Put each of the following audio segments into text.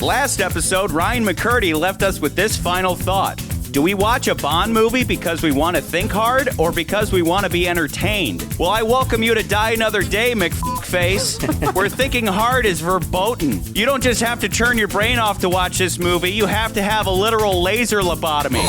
Last episode, Ryan McCurdy left us with this final thought. Do we watch a Bond movie because we want to think hard or because we want to be entertained? Well, I welcome you to Die Another Day, McFace, where thinking hard is verboten. You don't just have to turn your brain off to watch this movie, you have to have a literal laser lobotomy.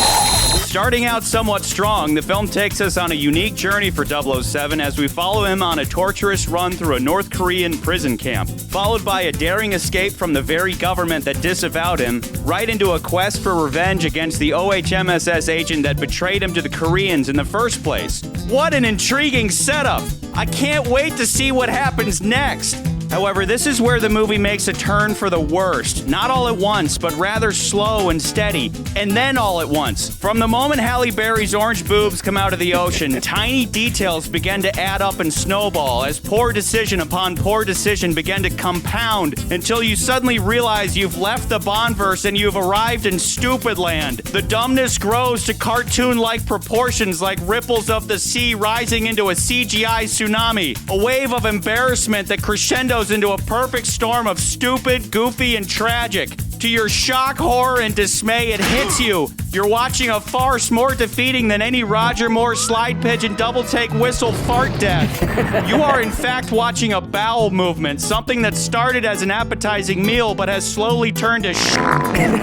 Starting out somewhat strong, the film takes us on a unique journey for 007 as we follow him on a torturous run through a North Korean prison camp, followed by a daring escape from the very government that disavowed him, right into a quest for revenge against the OHMSS agent that betrayed him to the Koreans in the first place. What an intriguing setup! I can't wait to see what happens next! However, this is where the movie makes a turn for the worst. Not all at once, but rather slow and steady, and then all at once. From the moment Halle Berry's orange boobs come out of the ocean, tiny details begin to add up and snowball as poor decision upon poor decision begin to compound until you suddenly realize you've left the Bondverse and you've arrived in stupid land. The dumbness grows to cartoon-like proportions like ripples of the sea rising into a CGI tsunami. A wave of embarrassment that crescendos into a perfect storm of stupid, goofy, and tragic. To your shock, horror, and dismay, it hits you. You're watching a farce more defeating than any Roger Moore slide pigeon double take whistle fart death. You are in fact watching a bowel movement, something that started as an appetizing meal but has slowly turned to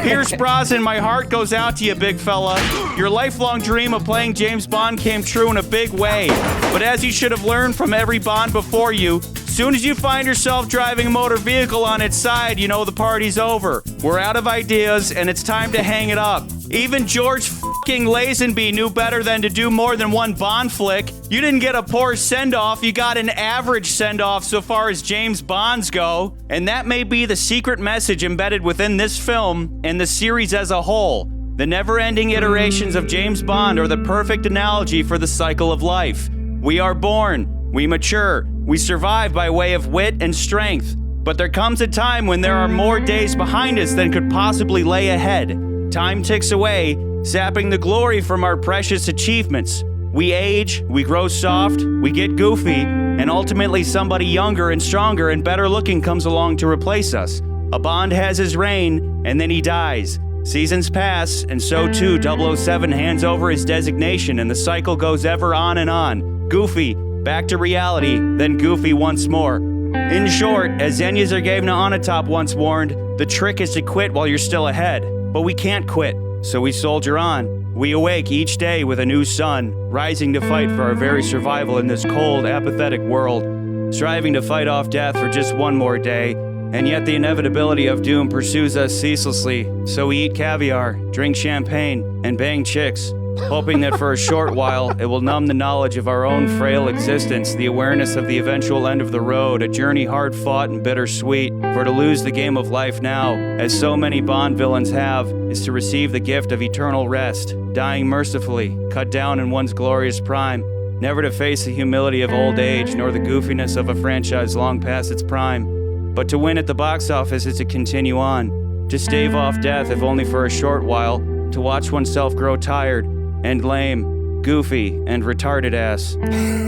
Pierce Brosnan, my heart goes out to you, big fella. Your lifelong dream of playing James Bond came true in a big way. But as you should have learned from every Bond before you, soon as you find yourself driving a motor vehicle on its side, you know the party's over. We're out of ideas, and it's time to hang it up. Even George f***ing Lazenby knew better than to do more than one Bond flick. You didn't get a poor send-off, you got an average send-off so far as James Bonds go. And that may be the secret message embedded within this film and the series as a whole. The never-ending iterations of James Bond are the perfect analogy for the cycle of life. We are born, we mature, we survive by way of wit and strength. But there comes a time when there are more days behind us than could possibly lay ahead. Time ticks away, sapping the glory from our precious achievements. We age, we grow soft, we get goofy, and ultimately somebody younger and stronger and better looking comes along to replace us. A Bond has his reign, and then he dies. Seasons pass, and so too 007 hands over his designation, and the cycle goes ever on and on. Goofy, back to reality, then goofy once more. In short, as Xenia Zergevna Onatop once warned, the trick is to quit while you're still ahead. But we can't quit, so we soldier on. We awake each day with a new sun, rising to fight for our very survival in this cold, apathetic world, striving to fight off death for just one more day, and yet the inevitability of doom pursues us ceaselessly, so we eat caviar, drink champagne, and bang chicks, hoping that for a short while it will numb the knowledge of our own frail existence, the awareness of the eventual end of the road, a journey hard-fought and bittersweet. For to lose the game of life now, as so many Bond villains have, is to receive the gift of eternal rest, dying mercifully, cut down in one's glorious prime, never to face the humility of old age nor the goofiness of a franchise long past its prime, but to win at the box office is to continue on, to stave off death if only for a short while, to watch oneself grow tired, and lame, goofy, and retarded ass.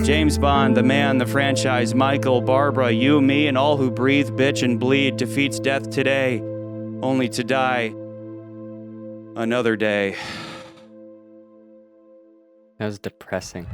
James Bond, the man, the franchise, Michael, Barbara, you, me, and all who breathe, bitch, and bleed defeats death today, only to die another day. That was depressing.